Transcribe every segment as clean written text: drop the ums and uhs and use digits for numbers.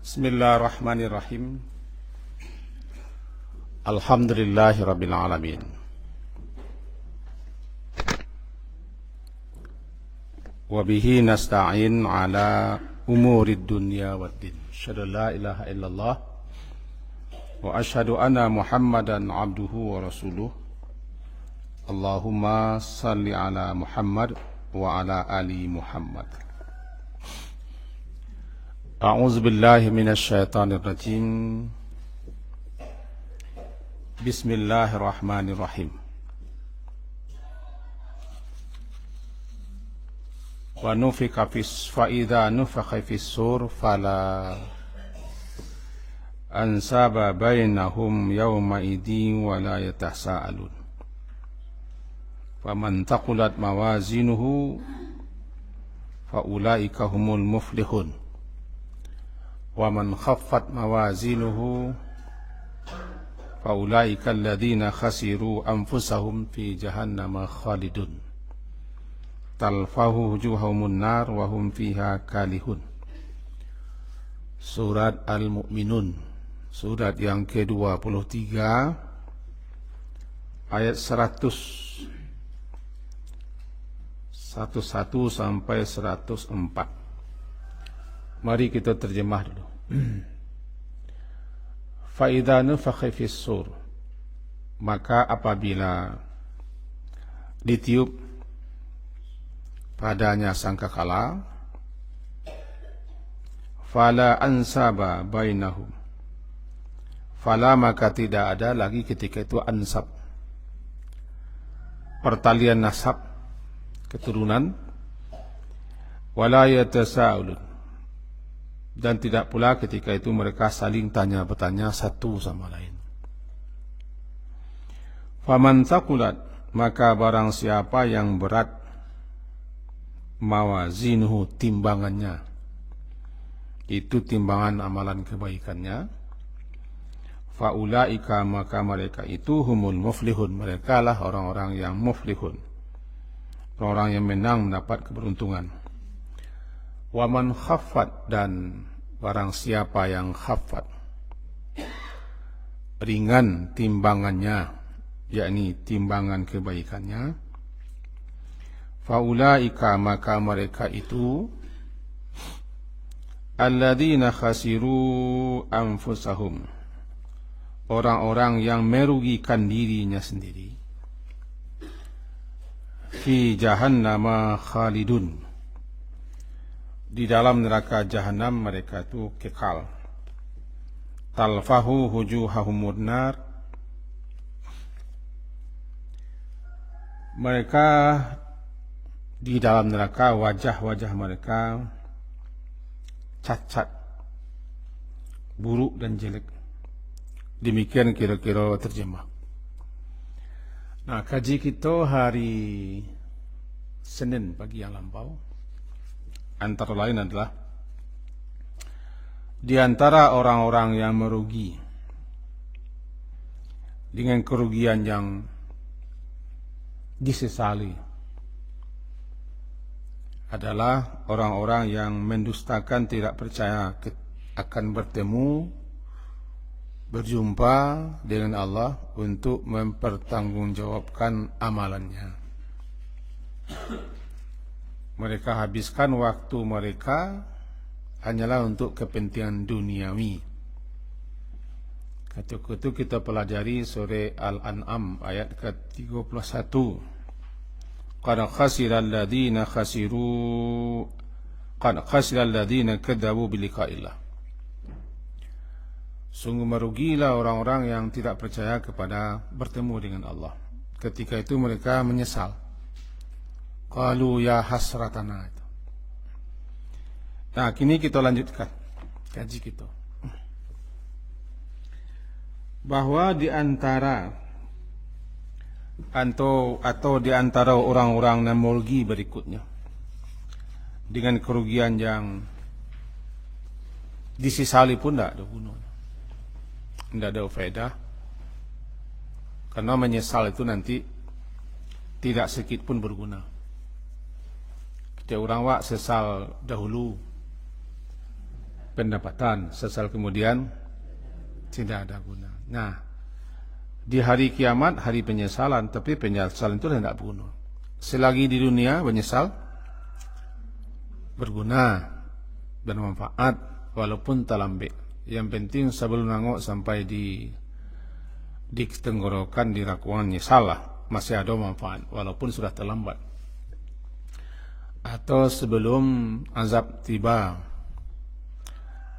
Bismillahirrahmanirrahim. Alhamdulillahirabbil alamin. Wa bihi nasta'in ala umurid dunya waddin. Asyhadu an la ilaha illallah wa asyhadu anna Muhammadan abduhu wa rasuluh. Allahumma salli ala Muhammad wa ala ali Muhammad. A'udzu billahi minasy syaithanir rajim. Bismillahirrahmanirrahim. Wa nufika fa idza nufakha fis sur fala ansaba bainahum yawma idin wa la yatasaalun. Faman taqulat mawazinuhu fa ulaika humul muflihun. Wa man khaffat mawazinuhu fa ulaika alladhina khasiru anfusahum fi jahannama khalidun talfahu wujuhahum nar wa hum fiha kalihun. Surat Al-Mu'minun, surat yang ke-23 ayat 111 sampai 104. Mari kita terjemah dulu. Fa idza nufakha fis sur, maka apabila ditiup padanya sangkakala, fala ansaba bainahum, fala maka tidak ada lagi ketika itu ansab, pertalian nasab keturunan, wala yatasaalun, dan tidak pula ketika itu mereka saling tanya bertanya satu sama lain. Faman taqulat, maka barang siapa yang berat mawazinuhu, timbangannya, itu timbangan amalan kebaikannya, faulaika, maka mereka itu humul muflihun, mereka lah orang-orang yang muflihun, orang yang menang mendapat keberuntungan. Waman khaffat, dan barang siapa yang khaffat, ringan timbangannya, yakni timbangan kebaikannya, faulaika, maka mereka itu alladzina khasiru anfusahum, orang-orang yang merugikan dirinya sendiri, fi jahannama khalidun, di dalam neraka jahanam mereka itu kekal. Talfahu wujuhahum nar, mereka di dalam neraka wajah-wajah mereka cacat, buruk dan jelek. Demikian kira-kira terjemah. Nah, kaji kita hari Senin pagi yang lampau antara lain adalah di antara orang-orang yang merugi dengan kerugian yang disesali adalah orang-orang yang mendustakan, tidak percaya akan bertemu, berjumpa dengan Allah untuk mempertanggungjawabkan amalannya. Mereka habiskan waktu mereka hanyalah untuk kepentingan duniawi. Ketika itu kita pelajari surah Al-An'am ayat ke-31. Qad khasira alladhina kadzabu biliqa'illah. Sungguh merugilah orang-orang yang tidak percaya kepada bertemu dengan Allah. Ketika itu mereka menyesal. Qalu ya hasratana. Nah, kini kita lanjutkan kaji kita. Bahwa di antara atau di antara orang-orang namolgi berikutnya dengan kerugian yang disesali pun tidak ada gunanya, tidak ada faedah, karena menyesal itu nanti tidak sedikit pun berguna. Dia orang wak sesal dahulu pendapatan, sesal kemudian tidak ada guna. Nah, di hari kiamat, hari penyesalan, tapi penyesalan itu tidak berguna. Selagi di dunia menyesal, berguna, bermanfaat, walaupun talambik. Yang penting sebelum nangok sampai di tenggorokan, di rakuan, nyesal lah, masih ada manfaat, walaupun sudah terlambat. Atau sebelum azab tiba,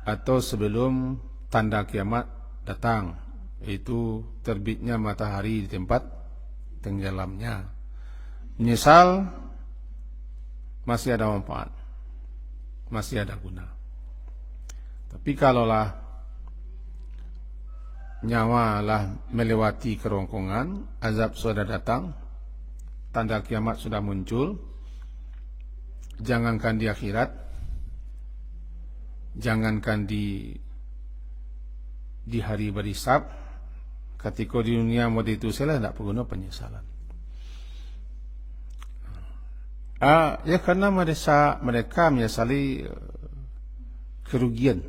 atau sebelum tanda kiamat datang, itu terbitnya matahari di tempat tenggelamnya. Menyesal masih ada manfaat, masih ada guna. Tapi kalaulah nyawa lah melewati kerongkongan, azab sudah datang, tanda kiamat sudah muncul, jangankan di akhirat, jangankan di hari berhisab, ketika di dunia mau ditusila tidak perguna penyesalan. Ya karena mereka menyesali kerugian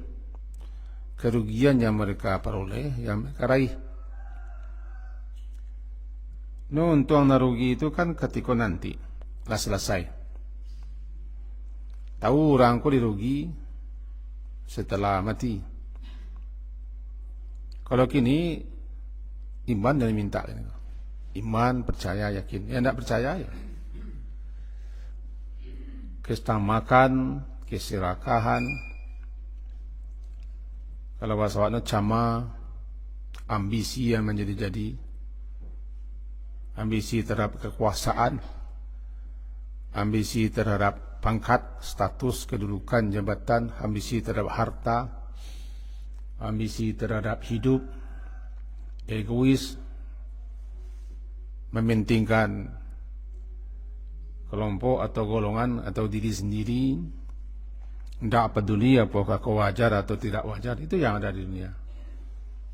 yang mereka peroleh, yang mereka raih. Untung narugi itu kan ketika nanti lah selesai. Tahu orang kok dirugi setelah mati. Kalau kini iman dan minta, iman, percaya, yakin. Ya tidak percaya ya kestamakan, keserakahan. Kalau bahasa waktu cama, ambisi yang menjadi-jadi, ambisi terhadap kekuasaan, ambisi terhadap pangkat, status, kedudukan, jabatan, ambisi terhadap harta, ambisi terhadap hidup, egois, mementingkan kelompok atau golongan atau diri sendiri, tidak peduli apakah wajar atau tidak wajar, itu yang ada di dunia.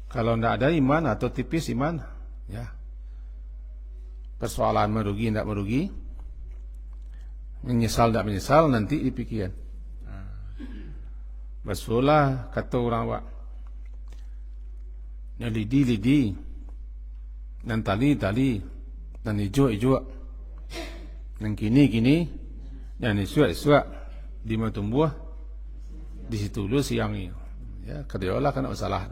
Kalau tidak ada iman atau tipis iman, ya persoalan merugi tidak merugi, menyesal tidak menyesal, nanti dipikirkan. Basulah kata orang Wak, yang lidi dan tali dan hijau dan kini dan isuak di matumbuh di situ dulu siangi. Ya kediolah kena masalah.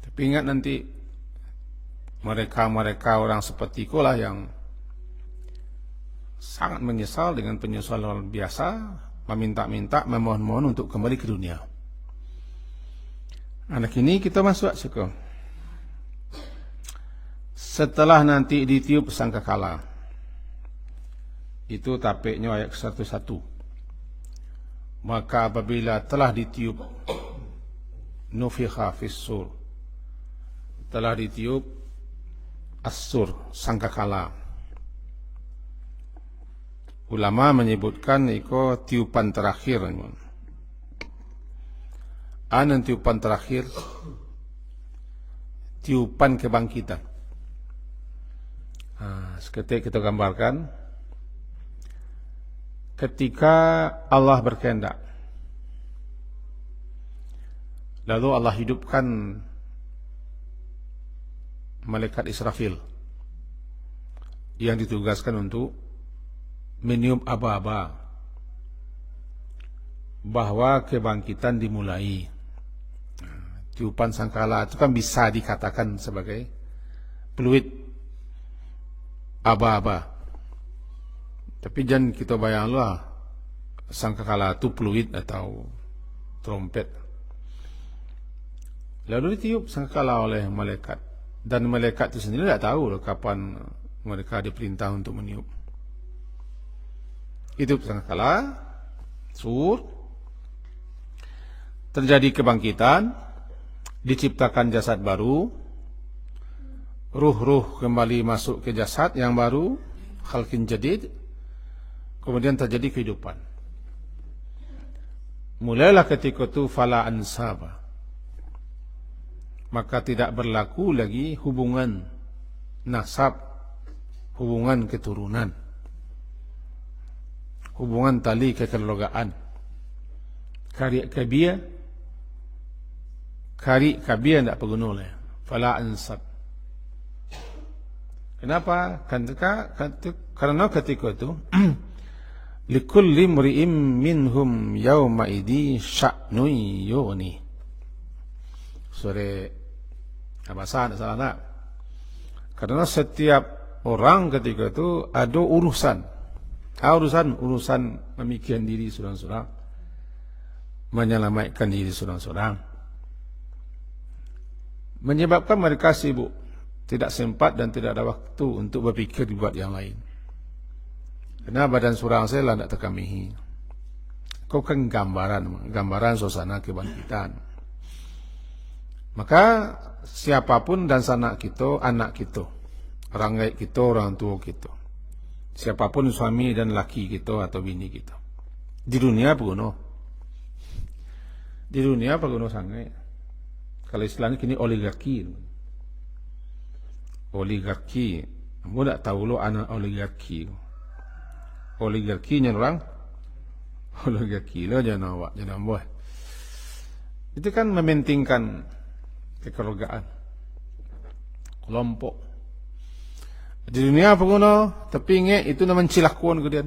Tapi ingat nanti mereka orang seperti itulah yang sangat menyesal dengan penyesalan biasa, meminta-minta, memohon-mohon untuk kembali ke dunia. Anak ini kita masuk suku. Setelah nanti ditiup sangkakala, itu tapiknya ayat 101. Maka apabila telah ditiup nufikha fis-sur, telah ditiup as-sur, sangkakala. Ulama menyebutkan itu tiupan terakhir. Tiupan terakhir, tiupan kebangkitan. Seketika kita gambarkan, ketika Allah berkehendak, lalu Allah hidupkan malaikat Israfil yang ditugaskan untuk meniup aba-aba bahwa kebangkitan dimulai. Tiupan sangkala itu kan bisa dikatakan sebagai peluit aba-aba. Tapi jangan kita bayanglah sangkakala itu peluit atau trompet. Lalu ditiup sangkakala oleh malaikat, dan malaikat itu sendiri tidak tahu kapan mereka diperintah untuk meniup. Itu sangkakala, sur, terjadi kebangkitan, diciptakan jasad baru, ruh-ruh kembali masuk ke jasad yang baru, khalqin jadid. Kemudian terjadi kehidupan. Mulailah ketika itu fala ansaba, maka tidak berlaku lagi hubungan nasab, hubungan keturunan, hubungan tali kekeluargaan Kari kabia tidak perguna lah. Fala ansab. Kenapa? Karena ketika itu likulli mri'im minhum yawma idhi sya'nun yughni. Sore bahasa tak salah tak? Karena setiap orang ketika itu ada urusan memikirkan diri seorang-seorang, menyelamatkan diri seorang-seorang, menyebabkan mereka sibuk, tidak sempat dan tidak ada waktu untuk berpikir dibuat yang lain. Karena badan seorang saya lah tak terkamihi. Kau kan gambaran suasana kebangkitan. Maka siapapun dan sanak kita, anak kita, orang gaib kita, orang tua kita, siapapun suami dan laki kita atau bini kita, di dunia perguna. Di dunia perguna sangat. Kalau istilahnya kini oligarki. Oligarki. Kamu tak tahu lo anak oligarki. Oligarkinya orang. Oligarki lo jangan awak, jangan buat. Itu kan mementingkan kekeluargaan, kelompok. Di dunia perguna, tapi ingat itu nama cilakuan ke dia.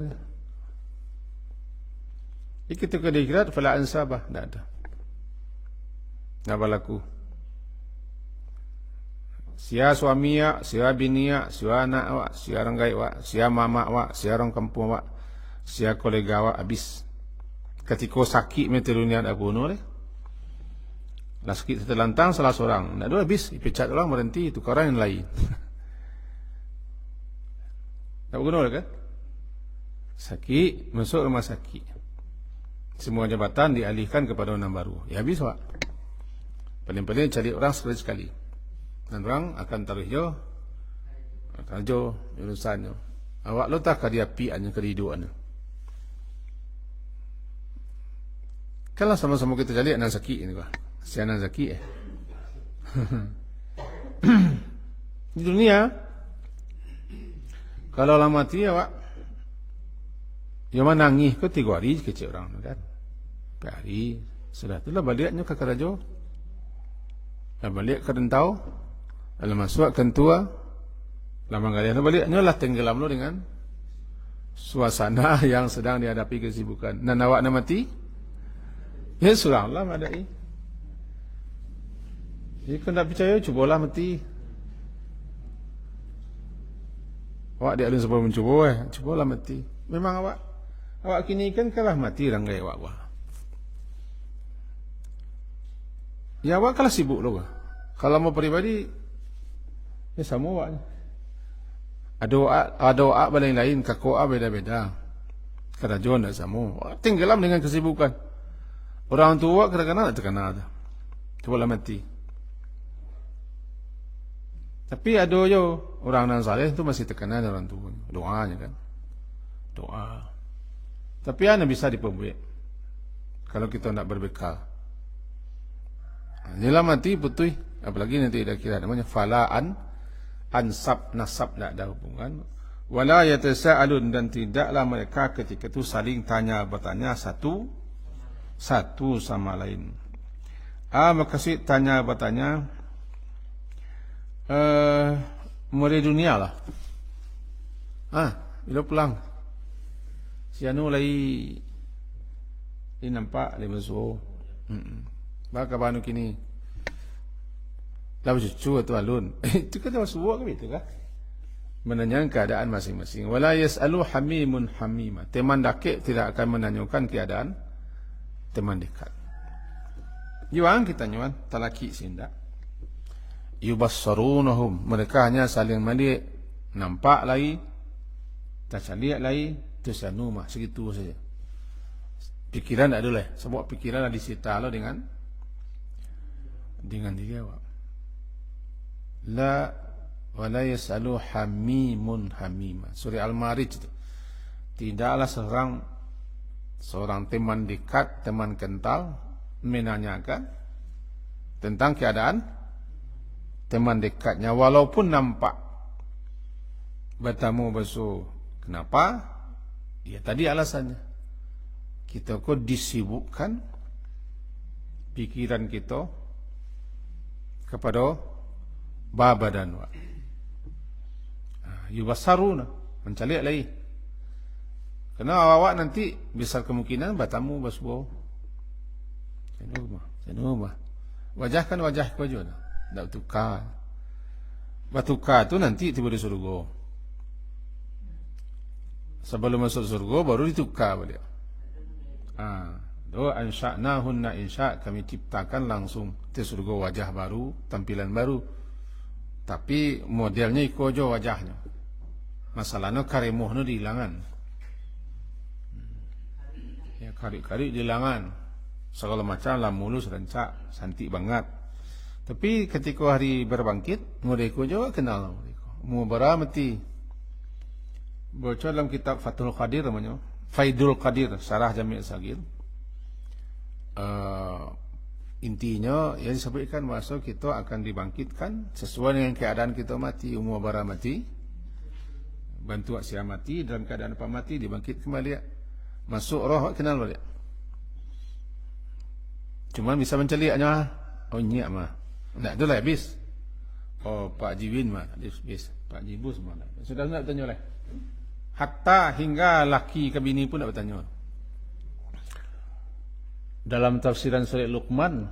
Kita ke dikira fala ansabah, tak ada. Tak berlaku. Sia suami ya, sia bini ya, sia anak awak, sia orang gaib awak, sia mama awak, sia orang kampung awak, sia kolega awak habis. Ketika sakit mesti dunia tak bunuh leh. Lah sakit terlantang salah seorang, tak ada habis, dipecat orang berhenti, tukaran yang lain. Tak berguna kan? Sakit masuk rumah sakit. Semua jabatan dialihkan kepada orang baru. Ya habis awak. Paling-paling cari orang sekali-sekali. Dan orang akan taruh jo urusannya. Awak lo tak dia piannya kehidupannya. Kalau sama-sama kita cari anak sakit ini bah. Si anak sakit di dunia kalau lama mati awak yang menangis ke 3 hari kecil orang kan. 3 hari sudah itulah baliknya ke Karajo. Balik ke Rentau. Lalu masuk ke Tua. Lama kalian baliknya lah tenggelam lo dengan suasana yang sedang dihadapi kesibukan. Dan awak nak mati? Ya sudah lah madai. Jadi kalau tak percaya, cubalah mati. Awak dia ada sebab mencuba cubalah mati. Memang awak kini kan kalah mati ranggai awak. Ya awak kalah sibuk loh. Kalau mau pribadi, ya sama awaknya. Ada awak lain-lain, kakak awak beda-beda. Kerajaan tak sama. Tenggelam dengan kesibukan. Orang tua kadang-kadang tak terkenal. Cubalah mati. Tapi ada jo orang nan saleh itu masih terkenal orang tua. Doanya kan. Doa. Tapi ana bisa diperbuat. Kalau kita nak berbekal. Jelah mati putui, apalagi nanti ada kira namanya falaan ansab nasab tak ada hubungan. Wala yatasaalun dan tidaklah mereka ketika itu saling tanya bertanya satu sama lain. Makasih tanya bertanya mulai dunia lah. Bila pulang si anu lagi ini nampak dia masuk. Baka banu kini lalu cucu atau alun. Itu kan masuk ke itu kan? Menanyakan keadaan masing-masing. Wala yas'alu hamimun hamima. Teman dekat tidak akan menanyakan keadaan teman dekat. Yuang kita nyuan talaki sinda. Yubassarunahum, mereka hanya saling melihat, nampak lagi, tak lihat lagi, tersanuma segitu saja. Pikiran tak ada lah, sebab pikiran disita lo dengan diri awak. La wala yasalu hamimun hamima. Surah Al-Ma'arij itu. Tidaklah seorang teman dekat, teman kental menanyakan tentang keadaan teman dekatnya walaupun nampak bertamu bersu. Kenapa? Ya tadi alasannya. Kita kok disibukkan pikiran kita kepada babadan wa yubasaruna mencalik lagi. Karena awak nanti besar kemungkinan batamu basbo. Senuma. Wajah kan wajah kau juga. Tak tukar. Batukar tu nanti tiba di surga. Sebelum masuk surga baru ditukar balik. Do ansha'nahunna insya, kami ciptakan langsung di surga wajah baru, tampilan baru. Tapi modelnya iko aja wajahnya. Masalahnya karemuhnya dihilangan. Ya kari-kari dihilangan. Segala macam lah mulus rancak, santik banget. Tapi ketika hari berbangkit, mereka juga kenal mereka. Mau beramati. Baca dalam kitab Fathul Qadir namanya, Faidul Qadir, Syarah Jami' Sagir. Intinya yang disebutkan bahwa kita akan dibangkitkan sesuai dengan keadaan kita mati, umur bara mati, bantu asia mati, dalam keadaan apa mati dibangkit kembali, masuk roh kenal balik. Cuma bisa menceliaknya, oh nyiak mah, tak itulah habis. Oh Pak Jiwin mah, habis. Pak Jibus mah, sudah tak bertanya lah. Hatta hingga laki ke bini pun tak bertanya. Dalam tafsiran surat Luqman,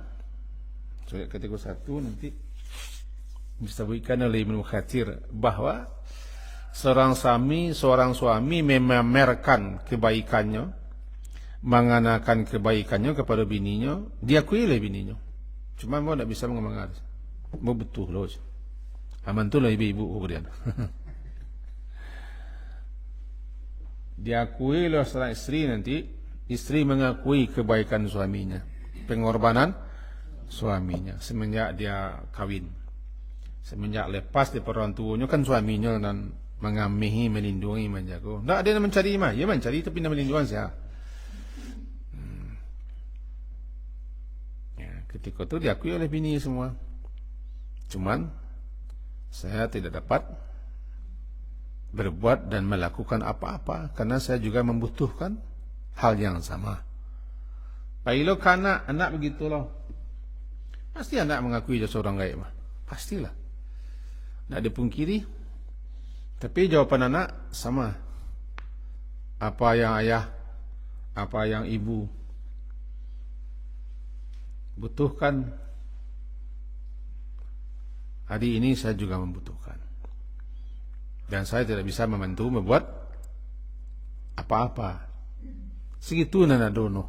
surat ke-31 nanti disebutkan oleh Ibnu Katsir bahwa seorang suami memamerkan kebaikannya, menganakan kebaikannya kepada bininya, diakui oleh bininya. Cuma mau tak bisa mengomong harus. Mau betul loh. Aman tu lah ibu-ibu kemudian. Diakui oleh seorang istri nanti. Istri mengakui kebaikan suaminya, pengorbanan suaminya semenjak dia kawin, semenjak lepas di orang tuanya kan suaminya dan mengamihi, melindungi, menjaga. Tak ada yang mencari mah, ya mencari tapi nak melindungi saya. Ya, ketika itu diakui oleh bini semua. Cuman saya tidak dapat berbuat dan melakukan apa-apa karena saya juga membutuhkan hal yang sama. Pailo kana anak begitulah. Pasti anak mengakui dia seorang gaib mah. Pastilah. Tak dipungkiri. Tapi jawapan anak sama. Apa yang ayah, apa yang ibu butuhkan, hari ini saya juga membutuhkan. Dan saya tidak bisa membantu membuat apa-apa. Segitu nana dono.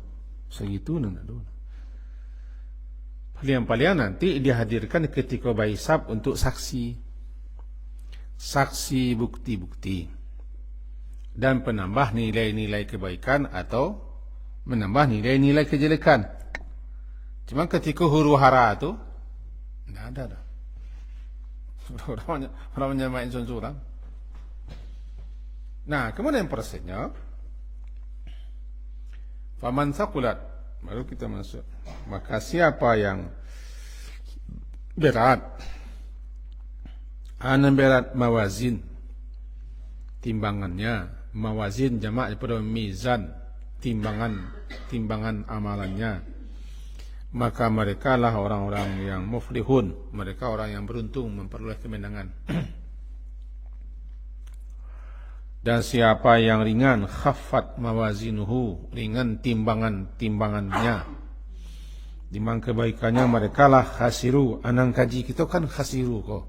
Paling nanti dihadirkan ketika bayi sab untuk saksi bukti-bukti dan penambah nilai-nilai kebaikan atau menambah nilai-nilai kejelekan. Cuma ketika huru hara itu tidak ada dah. Orang menyamain surang. Nah, kemudian prosesnya faman saqulat, baru kita masuk. Maka siapa yang berat, berat mawazin, timbangannya, mawazin jamak daripada mizan, timbangan amalannya, maka mereka lah orang-orang yang muflihun, mereka orang yang beruntung memperoleh kemenangan. Dan siapa yang ringan, khaffat mawazinuhu, ringan timbangannya, dimang kebaikannya, mereka lah khasiru. Anang kaji kita kan khasiru kok.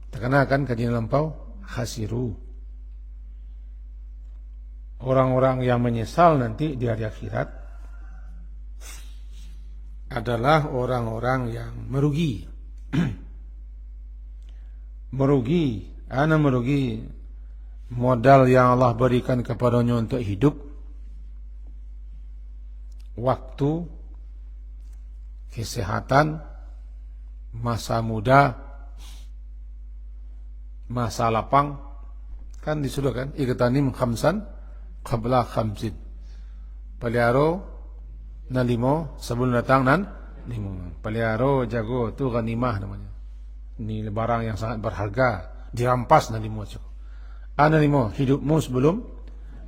Terkena kan kajian lampau khasiru. Orang-orang yang menyesal nanti di hari akhirat adalah orang-orang yang merugi. Merugi modal yang Allah berikan kepadanya untuk hidup, waktu, kesehatan, masa muda, masa lapang, kan disebutkan iktanim khamsan qabla khamsin. Paliaro na limo sebelum datang nan limo. Paliaro jago tu ghanimah namanya. Ini barang yang sangat berharga. Dirampas na limo cok. Ana limo hidupmu sebelum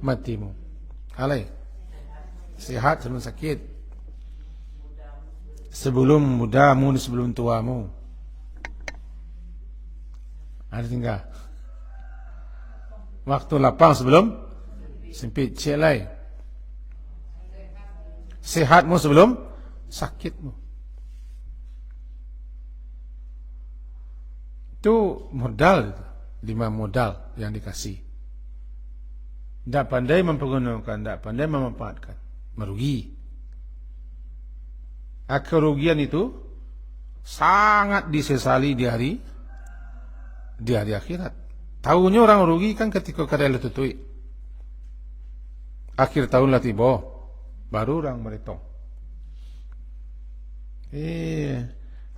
matimu. Alai. Sehat sebelum sakit. sebelum mudamu, sebelum tuamu. Ada tinggal. Waktu lapang sebelum sempit. Cik lain. Sehatmu sebelum sakitmu. Itu modal, 5 modal yang dikasih. Tidak pandai mempergunakan, tidak pandai memanfaatkan, merugi. Kerugian itu sangat disesali di hari akhirat. Tahunya orang rugi kan ketika kada tutui. Akhir tahun lah tiba, baru orang meretong.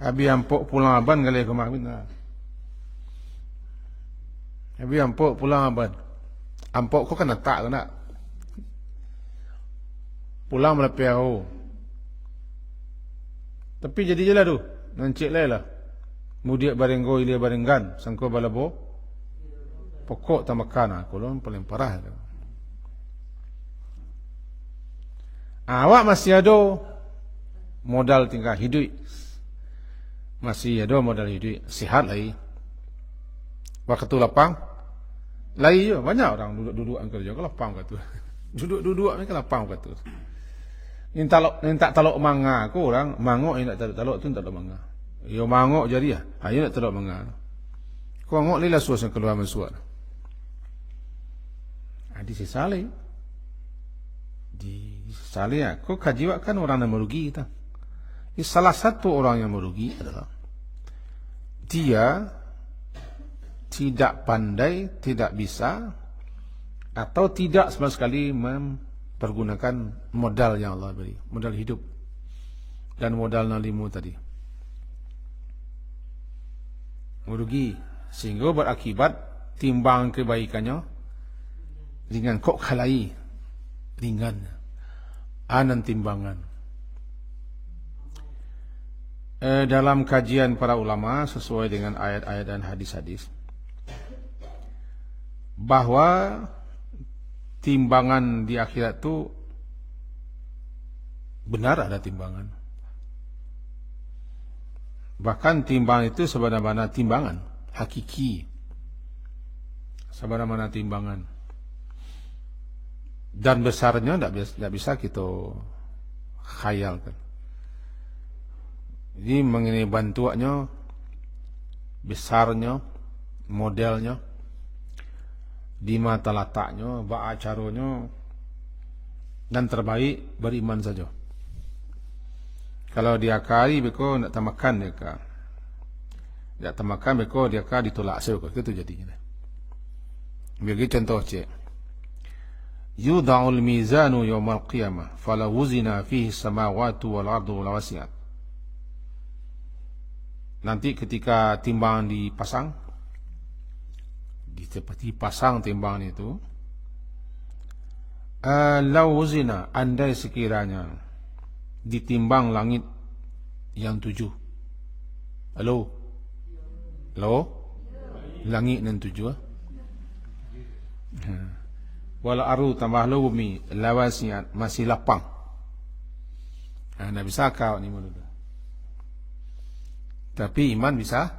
Abi ampok pulang aban kali kemarin. Abi ampok pulang aban. Ampok kau kan tak kena. Pulang melepiau. Tapi jadi je lah tu. Nancik lah. Mudiak barenggo ilia barenggan. Sangko balabo. Pokok tak makan. Aku lah paling parah. Awak masih ada modal tinggal hidup. Masih ada modal hidup. Sihat lagi. Waktu lapang. Lagi je. Banyak orang duduk-duduk kerja. Kalau lapang kata. Duduk-duduk mereka lapang kata. Minta talok manga aku orang. Mangok yang nak talok tu tak talok manga. Yo mangok jadi lah. Ayo nak talok manga. Kau ngok lila suas yang keluar mensuat. Disesali. Disesali ya. Kau kajiwa kan orang yang merugi kita. Salah satu orang yang merugi adalah dia tidak pandai, tidak bisa, atau tidak sama sekali mempergunakan modal yang Allah beri, modal hidup dan modal nalimu tadi. Merugi sehingga berakibat timbang kebaikannya ringan, kok kalai ringan, anan timbangan. Dalam kajian para ulama sesuai dengan ayat-ayat dan hadis-hadis, bahwa timbangan di akhirat itu benar ada timbangan. Bahkan timbangan itu sebenarnya timbangan hakiki, sebenarnya timbangan, dan besarnya tidak bisa kita khayalkan. Jadi mengenai bantuannya, besarnya, modelnya, di mata letaknya, baca caranya, dan terbaik beriman saja. Kalau dia kari, beko nak tamakan dia ka. Nak tamakan beko dia ka ditolak seko. Itu jadinya. Bagi contoh cek. Yudha'ul mizanu yawmal qiyamah fala wuzina fihi samawati wal ardu wal wasi'at. Nanti ketika timbangan dipasang, seperti pasang timbangan itu, lau wuzina, andai sekiranya ditimbang langit yang 7. Halo? Langit yang 7. Wal aru tambah bumi lawasiat, masih lapang. Nak bisa kau ni mulut. Tapi iman bisa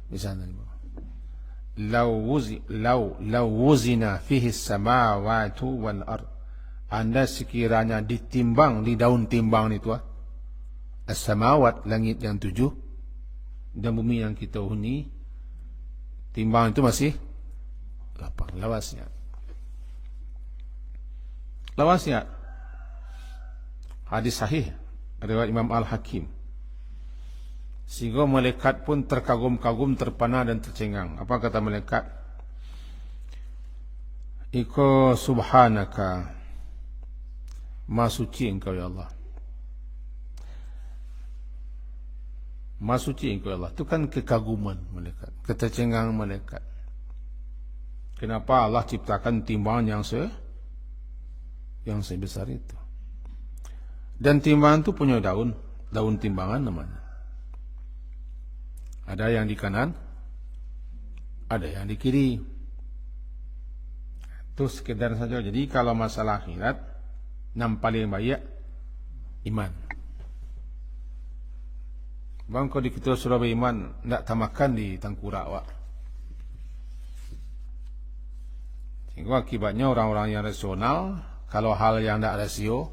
nerima. Lau wuzina fihi samawati wal ard. Anda sekiranya ditimbang di daun timbang itu, as-samawat, langit yang 7, dan bumi yang kita huni, timbang itu masih lapang, lawasnya. Hadis sahih riwayat Imam Al-Hakim. Sehingga malaikat pun terkagum-kagum, terpana dan tercengang. Apa kata malaikat? Iko subhanaka, Maha suci engkau ya Allah. Maha suci engkau ya Allah. Itu kan kekaguman malaikat, ketercengang malaikat. Kenapa Allah ciptakan timbangan yang sebesar itu? Dan timbangan itu punya daun timbangan namanya. Ada yang di kanan, ada yang di kiri. Itu sekedar saja. Jadi kalau masalah akhirat, yang paling baik iman. Bang kau di kita suruh beriman nak tamakan di tangkurak wak. Sehingga akibatnya orang-orang yang rasional, kalau hal yang tak rasio,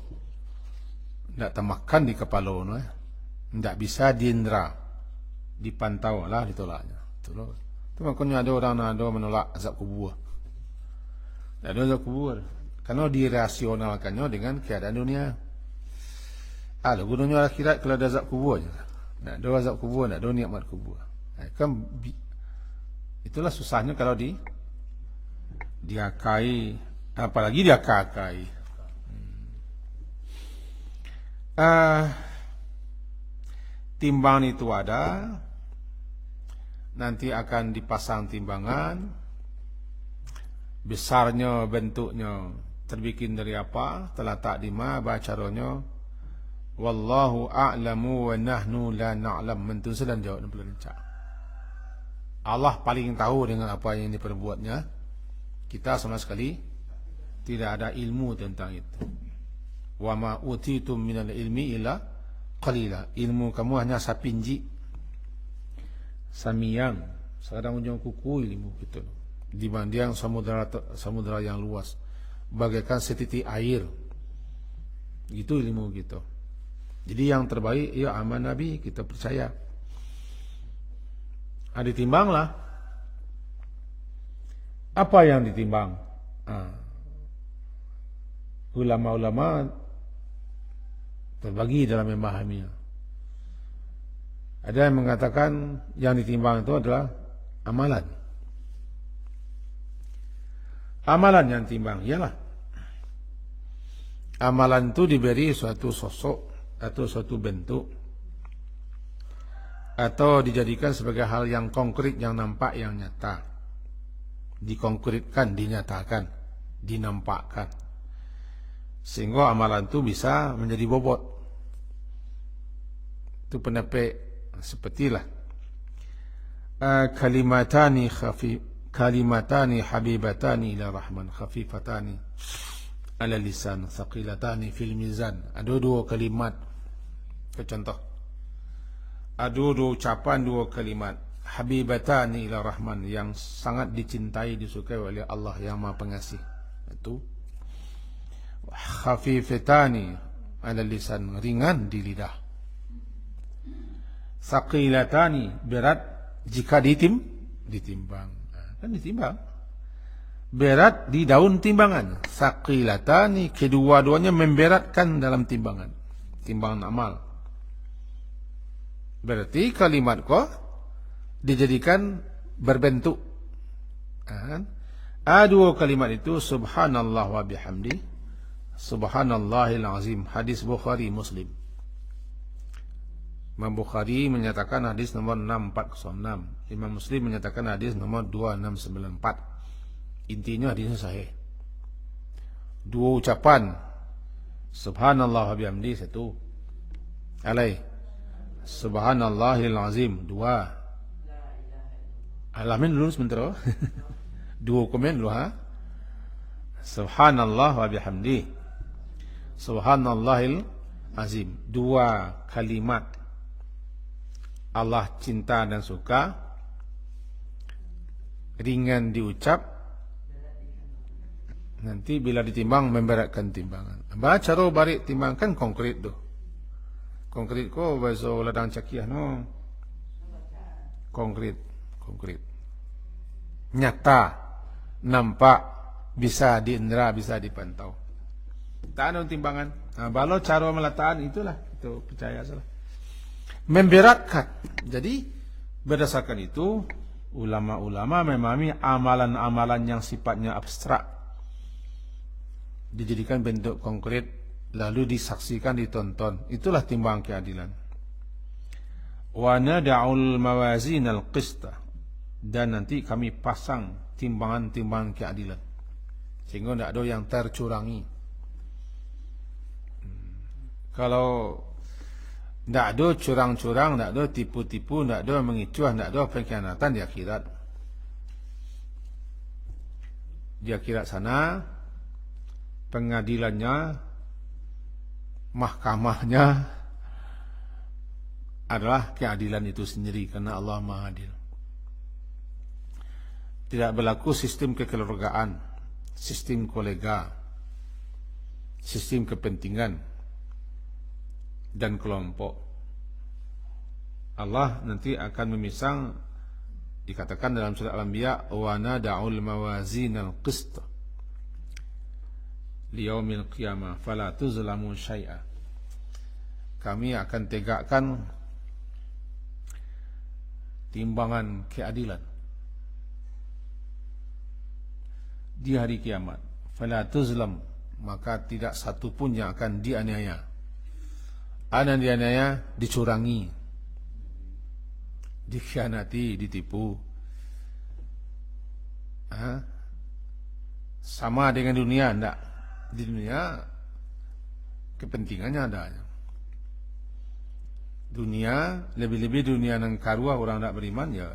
tak tamakan di kepala, no, tak bisa diindra, dipantau lah ditolaknya. Itu makanya ada orang yang ada menolak azab kubur. Tak ada azab kubur. Karena dirasionalkannya dengan keadaan dunia. Ada gunanya akhirat kalau ada azab kubur je. Tak ada azab kubur, tak ada nikmat kubur. Kan itulah susahnya kalau diakai, apalagi diakai. Timbang itu ada, nanti akan dipasang timbangan, besarnya, bentuknya terbikin dari apa, terletak di mana, caranya. Wallahu a'lamu wa nahnu la na'lam. Mentu sedang jawab dan pelancak. Allah paling tahu dengan apa yang diperbuatnya. Kita sama sekali tidak ada ilmu tentang itu. Wa ma utitum minal ilmi illa qalila. Ilmu kamu hanya sapinji, samiyang, sekarang ujung kuku ilmu gitu. Dibanding samudra yang luas, bagaikan setitik air. Itu ilmu gitu. Jadi yang terbaik ya aman Nabi, kita percaya. Ditimbanglah. Apa yang ditimbang? Ulama-ulama terbagi dalam memahaminya. Ada yang mengatakan yang ditimbang itu adalah amalan. Amalan yang timbang ialah amalan itu diberi suatu sosok atau suatu bentuk, atau dijadikan sebagai hal yang konkret, yang nampak, yang nyata. Dikonkretkan, dinyatakan, dinampakkan, sehingga amalan itu bisa menjadi bobot. Itu pendapat sepertilah kalimatani habibatani ila rahman khafifatani ala lisan thaqilatani fil mizan. Ada dua kalimat, contoh, ada dua ucapan, dua kalimat, habibatani ila rahman, yang sangat dicintai, disukai oleh Allah yang Maha Pengasih. Itu khafifatani ala lisan, ringan di lidah. Thaqilatani, berat jika ditimbang. Kan ditimbang. Berat di daun timbangan. Thaqilatani, kedua-duanya memberatkan dalam timbangan, timbangan amal. Berarti kalimat kau dijadikan berbentuk. Dua kalimat itu subhanallah wa bihamdi, subhanallahil azim. Hadis Bukhari Muslim. Imam Bukhari menyatakan hadis nomor 6406. Imam Muslim menyatakan hadis nomor 2694. Intinya hadisnya sahih. Dua ucapan, subhanallah wa bihamdi satu, alai subhanallahil azim dua. Alamin dulu sebentar. Dua komen dulu subhanallah wa bihamdi, subhanallahil azim. Dua kalimat Allah cinta dan suka, ringan diucap, nanti bila ditimbang memberatkan timbangan. Baca ro barik timbangkan konkret tu. Konkret ko bahasa ladang cakiah no. Konkret. Nyata, nampak, bisa diindra, bisa dipantau. Tak ada timbangan. Kalau cara meletakkan itulah, itu percaya salah. Memberatkan. Jadi berdasarkan itu ulama-ulama memahami amalan-amalan yang sifatnya abstrak dijadikan bentuk konkret, lalu disaksikan, ditonton. Itulah timbang keadilan. Wa nada'ul mawazinal qista, dan nanti kami pasang timbangan-timbangan keadilan, sehingga tidak ada yang tercurangi. Kalau tidak ada curang-curang, tidak ada tipu-tipu, tidak ada mengicuah, tidak ada pengkhianatan di akhirat. Di akhirat sana pengadilannya, mahkamahnya adalah keadilan itu sendiri, karena Allah Maha Adil. Tidak berlaku sistem kekeluargaan, sistem kolega, sistem kepentingan dan kelompok. Allah nanti akan memisah, dikatakan dalam surah Al-Anbiya, wa nada'ul mawazinal qist liyaumil qiyamah fala tuzlamu syai'a. Kami akan tegakkan timbangan keadilan di hari kiamat. Fala tuzlam, maka tidak satu pun yang akan dianiaya. Ada yang dianiaya, dicurangi, dikhianati, ditipu. Sama dengan dunia, enggak. Di dunia kepentingannya ada. Dunia, lebih-lebih dunia yang karua orang tidak beriman, ya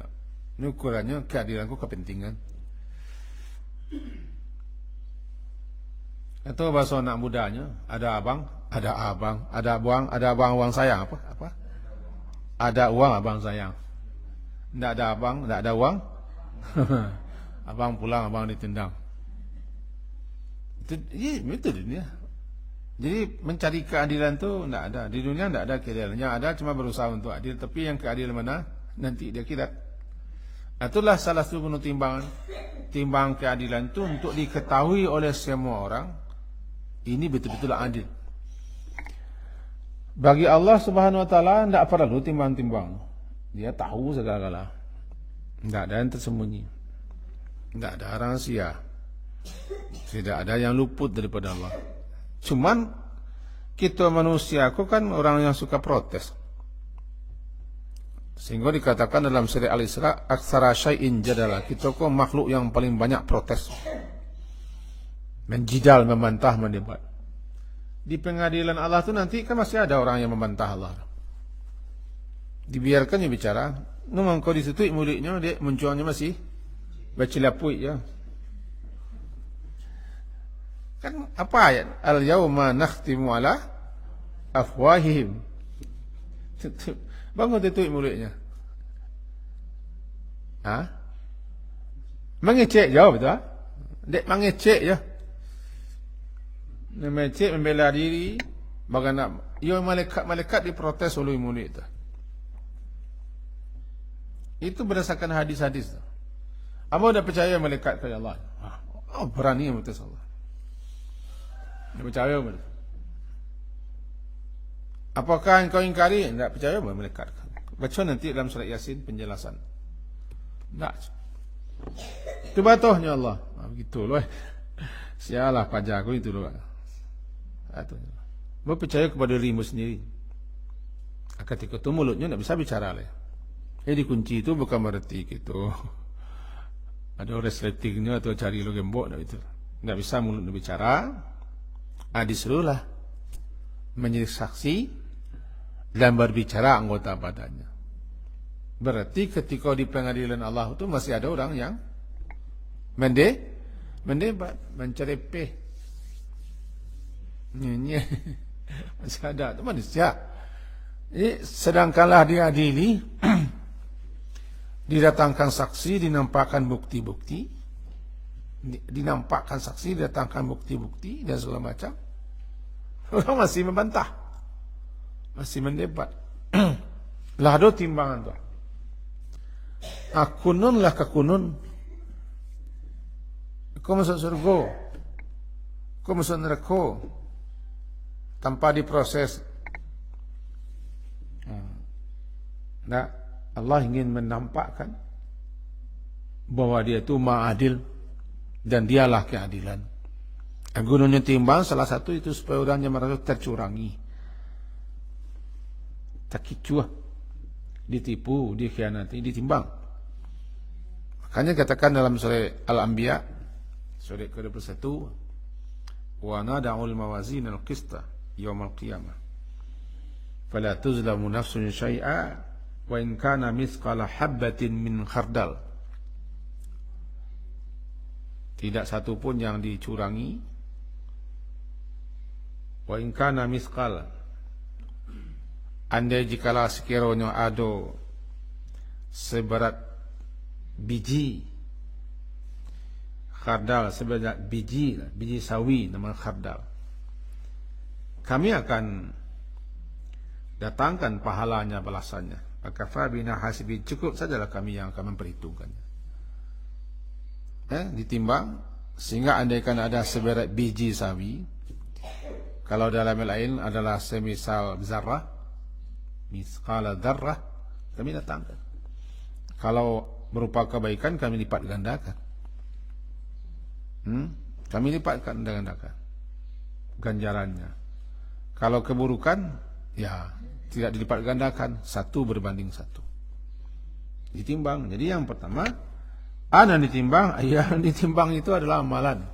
ini ukurannya keadilanku kepentingan. Atau bahasa anak mudanya, ada abang, ada abang sayang, apa? Ada uang abang sayang. Tidak ada abang, tidak ada uang, abang pulang, abang ditendang. Itu dunia. Jadi mencari keadilan itu tidak ada. Di dunia tidak ada keadilan. Yang ada cuma berusaha untuk adil. Tapi yang keadilan mana? Nanti di akhirat. Itulah salah satu penuh timbangan. Timbang keadilan itu untuk diketahui oleh semua orang. Ini betul-betul adil. Bagi Allah Subhanahu Wa Taala tidak perlu timbang-timbang. Dia tahu segala-galanya. Tidak ada yang tersembunyi. Tidak ada rahasia. Tidak ada yang luput daripada Allah. Cuman kita manusia kok kan orang yang suka protes. Sehingga dikatakan dalam surah Al-Isra, aksara syai'in jadala. Kita kok makhluk yang paling banyak protes. Menjidal, membantah, mendebat. Di pengadilan Allah itu nanti kan masih ada orang yang membantah Allah. Dibiarkan dia bicara. Memang kau disutui mulutnya, dia munculnya masih bacilapui ya. Kan apa ayat? Al-yawma nakhtimu ala afwahihim. Bangun tutup mulutnya. Mengecek jawab betul? Dek mengecek ya. Mengecek membela diri. Bagaimana? Ya malaikat diprotes oleh mulut itu. Itu berdasarkan hadis-hadis. Apa dah percaya malaikat kepada Allah? Berani memprotes Allah. Dia percaya betul. Apakah engkau ingkari? Tidak percaya malaikat. Baca nanti dalam surat Yasin penjelasan. Tak. Itu batohnya Allah. Begitu loh. Sialah pajak aku itu loh. Mau percaya kepada dirimu sendiri. Ketika itu mulutnya tidak bisa bicara lah. Dikunci itu bukan berarti gitu. Ada resletingnya atau cari lo gembok itu. Tidak bisa mulutnya bicara. Disuruhlah menjadi saksi dan berbicara anggota badannya. Berarti ketika di pengadilan Allah itu masih ada orang yang mendebat, mencerepeh. Masih ada itu manusia. Sedangkanlah diadili, didatangkan saksi, dinampakkan bukti-bukti, dinampakkan saksi, didatangkan bukti-bukti dan segala macam. Orang masih membantah, masih mendebat. Lah ada timbangan tu. Akunun lah kakunun. Kau masuk surga, kau masuk neraka tanpa diproses. Nah, Allah ingin menampakkan bahwa dia itu Maha Adil dan dialah keadilan. Gunanya timbang salah satu itu supaya orangnya merasa tercurangi, terkicuah, ditipu, dikhianati, ditimbang. Makanya katakan dalam surah Al-Anbiya surah ke-21, wa nada'ul mawazin al-qista yawmal qiyamah fala tuzlamu nafsun syai'a wa in kana mithqala habbatin min khardal. Tidak satu pun yang dicurangi. Wa in kana mithqala, andai jikalau sekiranya ada seberat biji khardal, seberat biji sawi nama khardal, kami akan datangkan pahalanya, balasannya. Akafa bina hasibin, cukup sajalah kami yang akan memperhitungkannya. Ditimbang, sehingga andaikan ada seberat biji sawi, kalau dalam lain adalah semisal zarrah, misqala dzarrah, kami datangkan. Kalau berupa kebaikan, kami lipat gandakan. Kami lipat gandakan ganjarannya. Kalau keburukan, ya tidak dilipat gandakan, 1 berbanding 1. Ditimbang. Jadi yang pertama, yang ditimbang itu adalah amalan.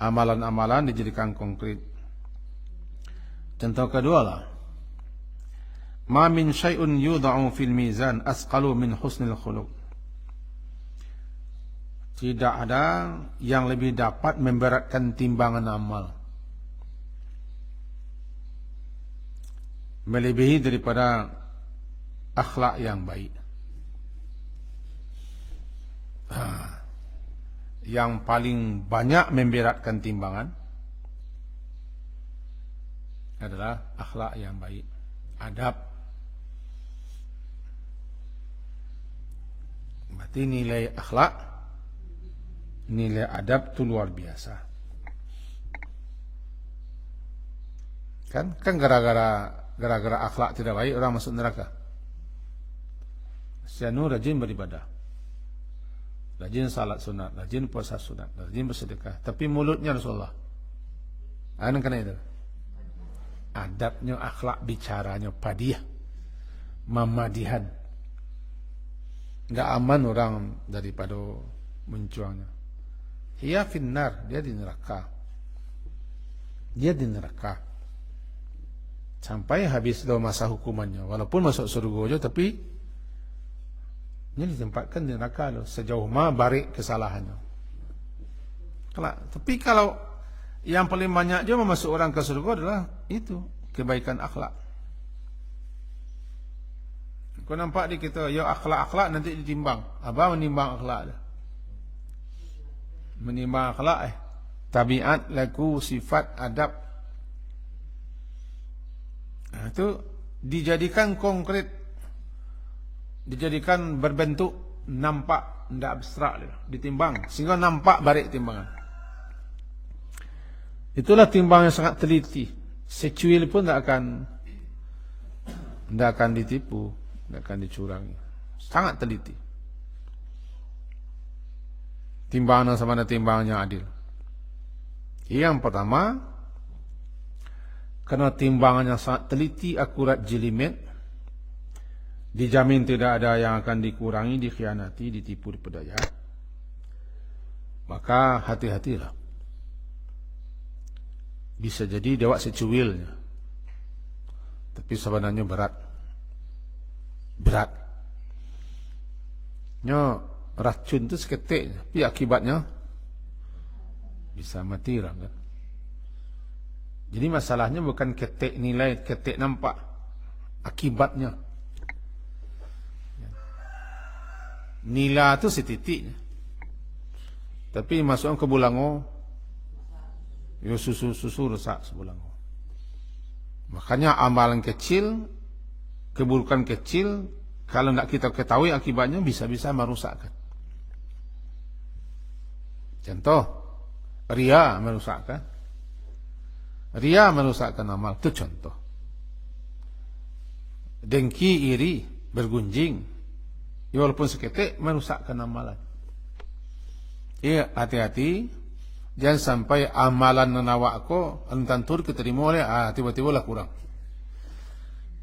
Amalan-amalan dijadikan konkret. Contoh kedua lah, ma min syai'un yudha'u fil mizan asqalu min husnil khuluq. Tidak ada yang lebih dapat memberatkan timbangan amal melebihi daripada akhlak yang baik. Yang paling banyak memberatkan timbangan adalah akhlak yang baik, adab. Berarti nilai akhlak, nilai adab itu luar biasa. Kan gara-gara akhlak tidak baik orang masuk neraka. Sianu rajin beribadah, rajin salat sunat, rajin puasa sunat, rajin bersedekah, tapi mulutnya Rasulullah. Karena itu adabnya, akhlak bicaranya padiyah, mamadihan. Enggak aman orang daripada munculnya. Hiya finnar, dia di neraka. Dia di neraka sampai habis masa hukumannya. Walaupun masuk surga aja, tapi ini ditempatkan di neraka loh, sejauh mana barik kesalahannya. Tapi kalau yang paling banyak juga masuk orang ke surga adalah itu, kebaikan akhlak. Kau nampak di kita, ya akhlak nanti ditimbang. Apa menimbang akhlak? Menimbang akhlak tabiat, laku, sifat, adab. Itu dijadikan konkret, dijadikan berbentuk, nampak, tidak abstrak, ditimbang sehingga nampak barik timbangan. Itulah timbang yang sangat teliti. Secuil pun tidak akan ditipu, tidak akan dicurangi. Sangat teliti. Timbangan sama dengan timbangannya adil. Yang pertama, karena timbangannya sangat teliti, akurat, jelimet, dijamin tidak ada yang akan dikurangi, dikhianati, ditipu, dipedaya. Maka hati-hatilah. Bisa jadi dewak secuilnya, tapi sebenarnya berat. Racun itu seketik, tapi akibatnya bisa mati orang kan. Jadi masalahnya bukan ketik nilai, ketik nampak, akibatnya. Nila itu setitik, tapi masukkan ke bulango, ya susu rusak sebulango. Makanya amalan kecil, keburukan kecil, kalau tidak kita ketahui akibatnya bisa-bisa merusakkan. Contoh, ria merusakkan. Ria merusakkan amal, itu contoh. Dengki, iri, bergunjing, ya walaupun seketik merusakkan amalan. Ya hati-hati, jangan sampai amalan nawakku entantur keterima oleh tiba-tiba lah kurang.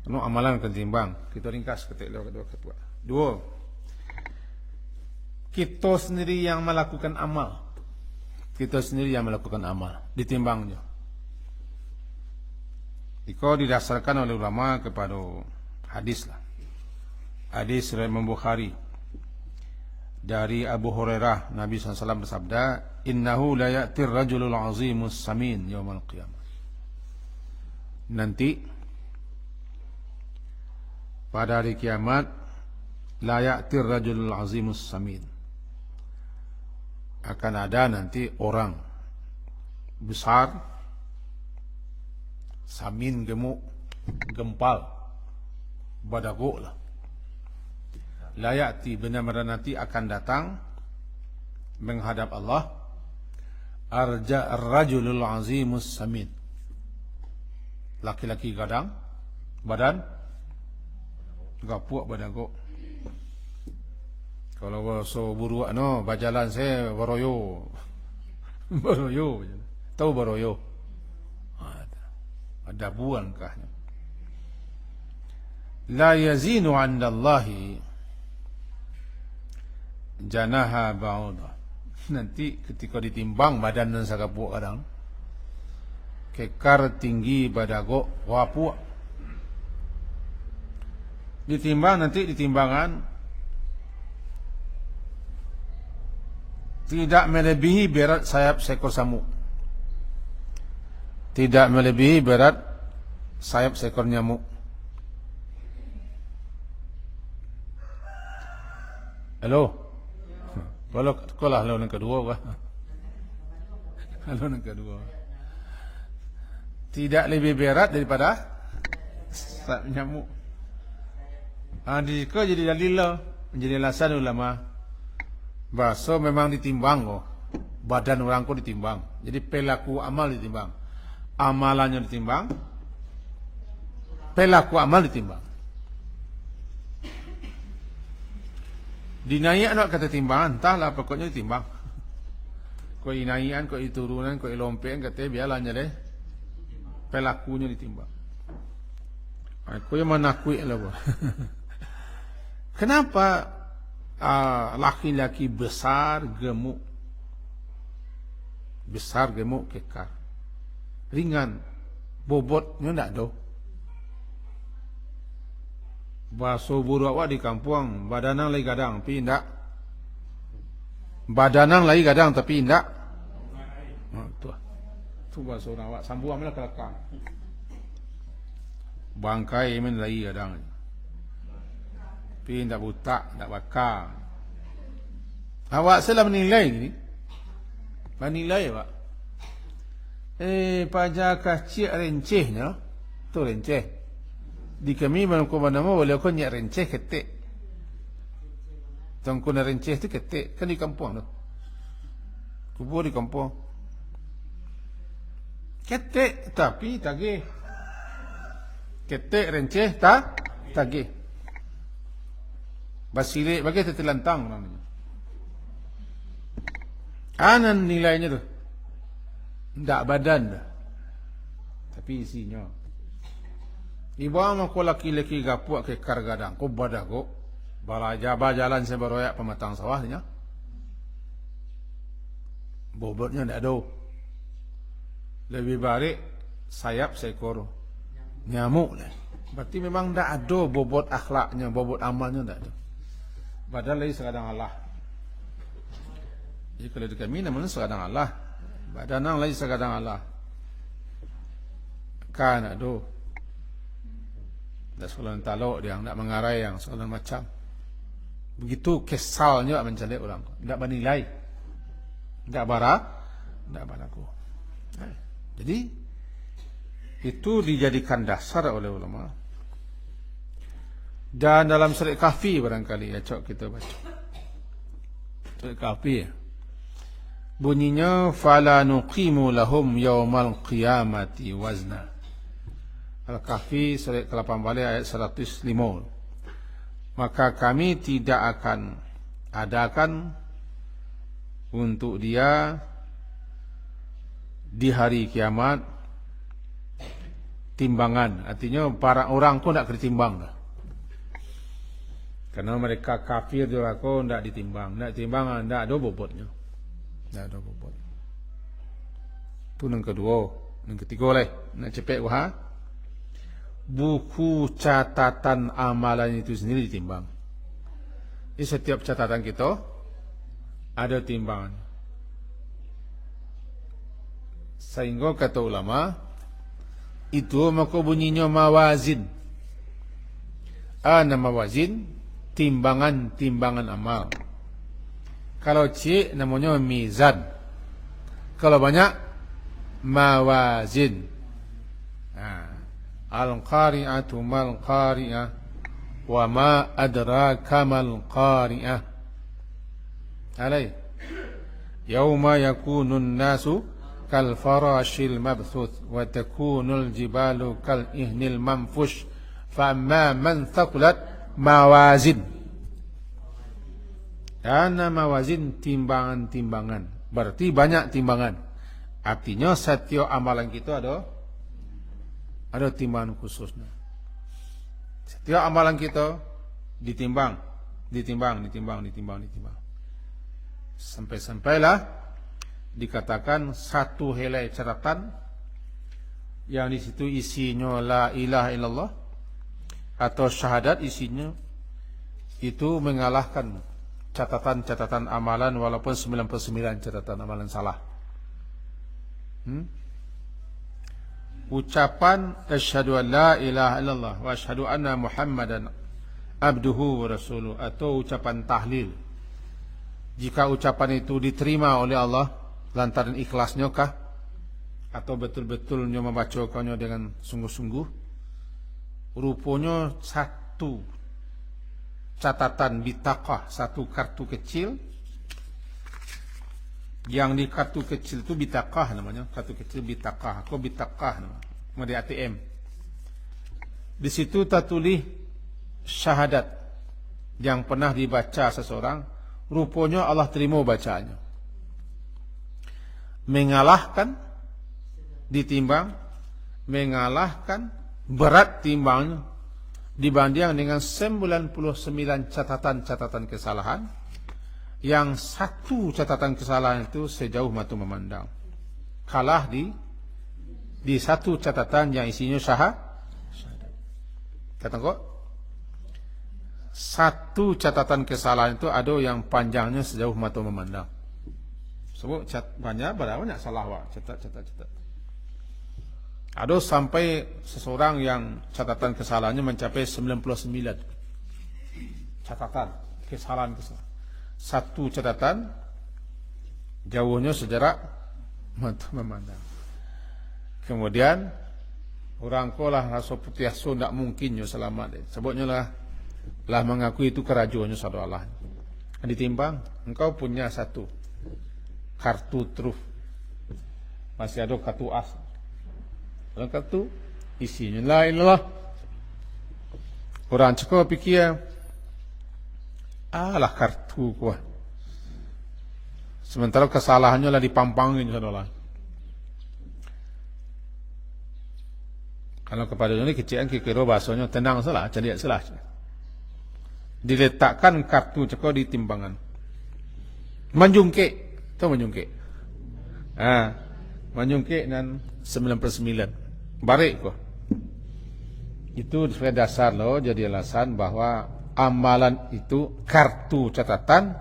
Karena amalan akan timbang. Kita ringkas ketik kedua. 2. Kita sendiri yang melakukan amal. Ditimbangnya. Itu didasarkan oleh ulama kepada hadis lah. Hadis riwayat Imam Bukhari dari Abu Hurairah, Nabi SAW bersabda, innahu la ya'tir rajulul azimus samin yaumal qiyamah. Nanti pada hari kiamat la ya'tir rajulul azimus samin, akan ada nanti orang besar, samin, gemuk, gempal, badagok lah. La ya'ti, benar-benar nanti akan datang menghadap Allah, arja ar-rajulul azimus samin, laki-laki gadang, badan gapuk, badagok. Kalau so buruak no, bajalan saya baroyo. Baroyo. Tahu baroyo? Ada buan kah? La yazinu 'inda Allahi janaha ba'udah. Nanti ketika ditimbang badan dan sagapuk kadang kekar tinggi badagok wapuk, ditimbang nanti ditimbangan tidak melebihi berat sayap seekor samuk, tidak melebihi berat sayap seekor nyamuk. Halo, kalau sekolah lalu yang kedua kah? Lalu yang kedua tidak lebih berat daripada sayap nyamuk. Dika jadi dalil lah, menjadi alasan ulama. Bahasa memang ditimbang kok, badan orang kok ditimbang. Jadi pelaku amal ditimbang, amalannya ditimbang, pelaku amal ditimbang. Dinaik nak kata timbangan, entahlah pokoknya ditimbang. Kau inaian, kau turunan, kau lompean, kata biarlah deh, pelakunya ditimbang. Kau yang mana kuih lah buat. Kenapa laki-laki besar gemuk, kekar, ringan, bobotnya tak ada. Bahasa buruk awak di kampung, badanang lagi gadang, tapi tidak. Badanang lagi gadang, tapi tidak. Tu bahasa orang awak, sambu amalah kelakang. Bangkai men lagi gadang. Tapi tidak butak, tidak bakar. Awak salah menilai ni. Menilai awak. Pajakah cik rencehnya. Tu renceh. Di kami mana nama boleh kau nyak renceh ketik. Tangku na renceh tu ketik. Kan di kampung tu. Kubur di kampung. Ketik tapi tagih. Ketik renceh tagih. Basirik bagi tertelantang namanya. Anan nilainya tu. Tak badan dah. Tapi isinya. Iba mah ko laki-laki gapuk kekar gadang. Ko badak ko. Balajaba jalan sebaroyak pematang sawahnya. Bobotnya tak ada. Lebih baik sayap seekor nyamuk lah. Berarti memang tak ada bobot akhlaknya, bobot amalnya tak ada. Padahal lagi sekadang Allah. Jadi kalau di kami namanya sekadang Allah. Badanang lagi sekadang Allah. Kan ada. Dan sekolah taluk dia nak mengarai yang sekolah macam. Begitu kesalnya mencari orang. Tak bernilai. Tak baraku. Jadi itu dijadikan dasar oleh ulama. Dan dalam surat Kahfi barangkali ya cok kita baca. Surat Kahfi bunyinya fala nuqimu lahum yaumal qiyamati wazna. Al-Kahfi surat ke-8 ayat 105. Maka kami tidak akan adakan untuk dia di hari kiamat timbangan. Artinya para orang pun tak ditimbang dah. Karena mereka kafir juga kau tidak ditimbang. Tidak ditimbang, tidak ada bobotnya. Tidak ada bobot. Itu yang kedua. Yang ketiga lah. Nak cepet wah. Buku catatan amalan itu sendiri ditimbang. Di setiap catatan kita ada timbangan. Sehingga kata ulama itu maka bunyinya mawazin. ana mawazin, timbangan-timbangan amal. Kalau C namanya mizan. Kalau banyak mawazin. Al-qari'atu mal qari'ah wa ma adraka mal qari'ah. Alai. Yauma yakunun nasu kal farashil mabthuth wa takunul jibalu kal ihnil manfush fa amma man thaqulat mawazin. Karena mawazin timbangan-timbangan, berarti banyak timbangan. Artinya setiap amalan kita ada timbangan khususnya. Setiap amalan kita ditimbang. Sampai-sampailah dikatakan satu helai catatan yang di situ isinya la ilaha illallah atau syahadat, isinya itu mengalahkan catatan-catatan amalan walaupun 99 catatan amalan salah. Ucapan asyhadu an la ilaha illallah wa asyhadu anna muhammadan abduhu wa rasuluh atau ucapan tahlil, jika ucapan itu diterima oleh Allah lantaran ikhlasnya kah atau betul-betulnya membacakannya dengan sungguh-sungguh, rupanya satu catatan bitaqah, satu kartu kecil. Yang di kartu kecil itu bitaqah namanya, kartu kecil bitaqah, atau bitaqah namanya, di ATM. Di situ tertulis syahadat yang pernah dibaca seseorang, rupanya Allah terima bacaannya. Mengalahkan ditimbang, mengalahkan berat timbangnya dibanding dengan 99 catatan-catatan kesalahan, yang satu catatan kesalahan itu sejauh mata memandang, kalah di satu catatan yang isinya syahadat. Kata kok, satu catatan kesalahan itu ada yang panjangnya sejauh mata memandang. Sebab banyak salah wak, catat. Ada sampai seseorang yang catatan kesalahannya mencapai 99 catatan kesalahan. Satu catatan jauhnya sejarak mata memandang. Kemudian orang ko lah rasa putih asu tidak mungkin selamat. Sebabnya lah mengakui itu kerajuannya satu Allah. Ditimbang, engkau punya satu kartu truf, masih ada kartu as. Dalam kartu isinya la ilallah. Orang cakap fikir, alah kartu kuah. Sementara kesalahannya lah dipampangin saudara. Kalau kepada ini kecil kira bahasanya tenang salah, jadi salah. Diletakkan kartu cakap di timbangan. Menjungkik, tahu menjungkik? Menjungkik dan 99. Barik kok. Itu sebagai dasar loh, jadi alasan bahwa amalan itu kartu catatan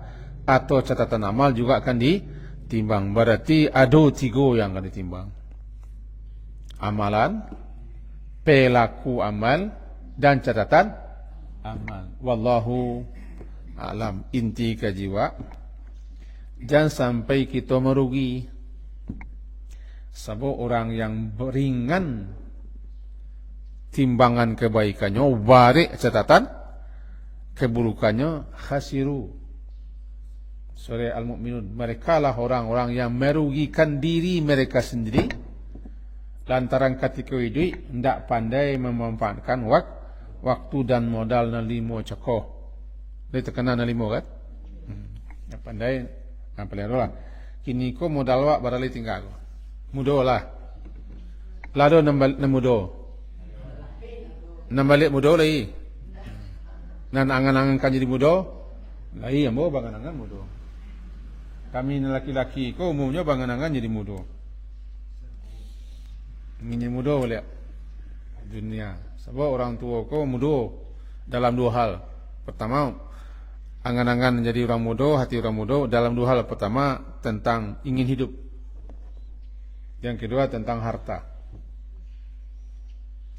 atau catatan amal juga akan ditimbang. Berarti ada 3 yang akan ditimbang. Amalan, pelaku amal, dan catatan amal. Wallahu alam. Inti kajiwa, jangan sampai kita merugi. Sebab orang yang beringan timbangan kebaikannya, barik catatan keburukannya, khasiru. Surah Al-Mu'minun, mereka lah orang-orang yang merugikan diri mereka sendiri lantaran ketika hidup tidak pandai memanfaatkan waktu dan modal nalimo cakoh. Dia terkena nalimo kan? Tidak pandai, paling lah. Kini ko modal wak barali tinggal. Mudo lah. Lado namudo. Nambalik mudo lagi. Nan angan-angan kan jadi mudo. Lagi yang bawa bangan-angan mudo. Kami laki-laki ko umumnya bangan-angan jadi mudo. Ini mudo boleh dunia. Sebab orang tua ko mudo dalam 2 hal. Pertama, angan-angan menjadi orang mudo, hati orang mudo dalam 2 hal. Pertama, tentang ingin hidup. Yang kedua, tentang harta.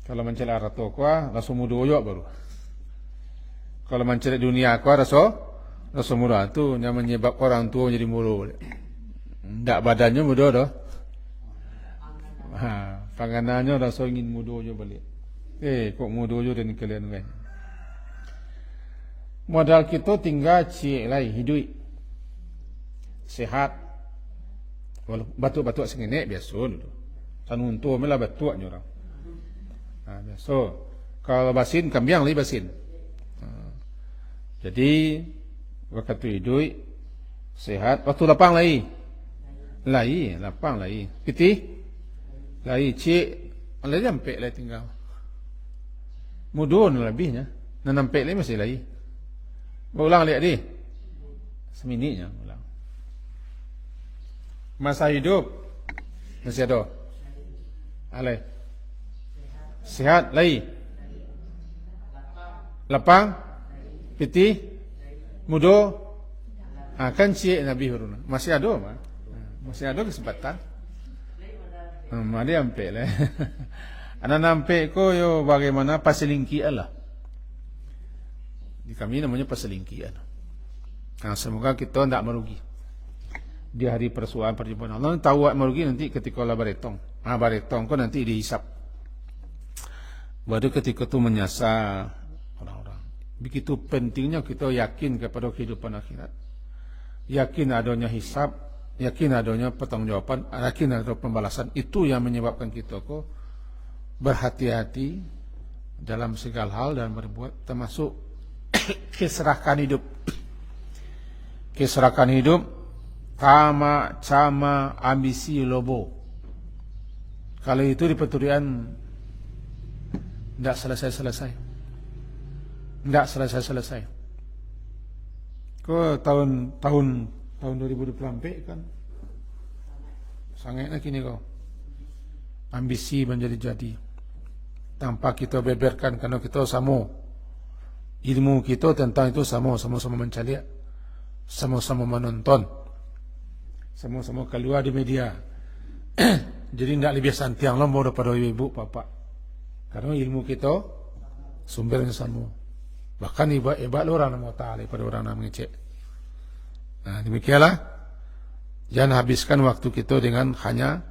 Kalau mencela harta kuah, langsung mudo yo baru. Kalau mencari dunia aku rasa murah tu yang menyebab orang tua menjadi murah. Tak badannya mudah dah. Panganannya rasa ingin mudah je balik. Kok mudah je dan kalian kan. Modal kita tinggal cik lai hidup. Sehat. Walau batuk-batuk sengenek biasa dulu. Tanun tua mela batuknya orang. Biasa. Kalau basin kambiang lagi basin. Jadi waktu hidup sehat, waktu lapang lagi. Lapang lagi. Pitih lagi cik, lagi sampai lagi tinggal. Mudun lebihnya. Nampak lagi masih lagi. Ulang lihat di. Seminitnya ulang. Masa hidup masih ada. Alai. Sehat lagi. Lapang, pitih, muda. Kan cik Nabi Harun. Masih ada mah. Masih ada kesempatan. Ada sampai lah. Anak nampak ko yo bagaimana paselingkian lah. Di kami namanya paselingkian. Semoga kita tidak merugi di hari persuaan perjumpaan Allah. Tahu merugi nanti ketika lah baretong. Baretong ko nanti dihisap. Baru ketika itu menyasar orang-orang. Begitu pentingnya kita yakin kepada kehidupan akhirat. Yakin adanya hisab, yakin adanya pertanggungjawaban, yakin adanya pembalasan. Itu yang menyebabkan kita kok berhati-hati dalam segala hal dan berbuat, termasuk keserahkan hidup. Keserahkan hidup, tama, cama, ambisi, lobo. Kalau itu di peturian tidak selesai-selesai. Tidak selesai-selesai. Kau tahun 2024 kan sangatnya kini kau ambisi menjadi tanpa kita beberkan karena kita sama ilmu kita tentang itu sama-sama mencari, sama-sama menonton, sama-sama keluar di media. Jadi tidak lebih santiang lomba daripada ibu bapak karena ilmu kita sumbernya sama. Bahkan ibadah orang mau tahu pada orang yang mengecek. Nah demikianlah. Jangan habiskan waktu kita dengan hanya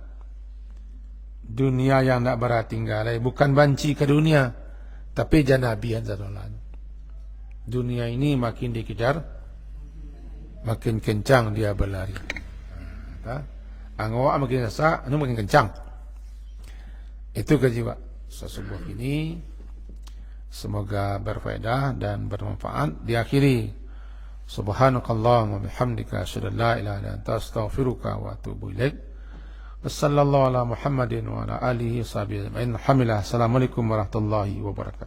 dunia yang tak bertinggal. Bukan banci ke dunia, tapi janabian zadalan. Dunia ini makin dikejar, makin kencang dia berlari. Angwa makin rasa, anu makin kencang. Itu kejiwa. Sesubuh ini semoga berfaedah dan bermanfaat. Diakhiri subhanakallahumma bihamdika asyhadu an la ilaha illa anta astaghfiruka wa atubu ilaik. Wassallallahu ala Muhammadin wa ala alihi washabihi ajma'in. Alhamdulillah. Assalamualaikum warahmatullahi wabarakatuh.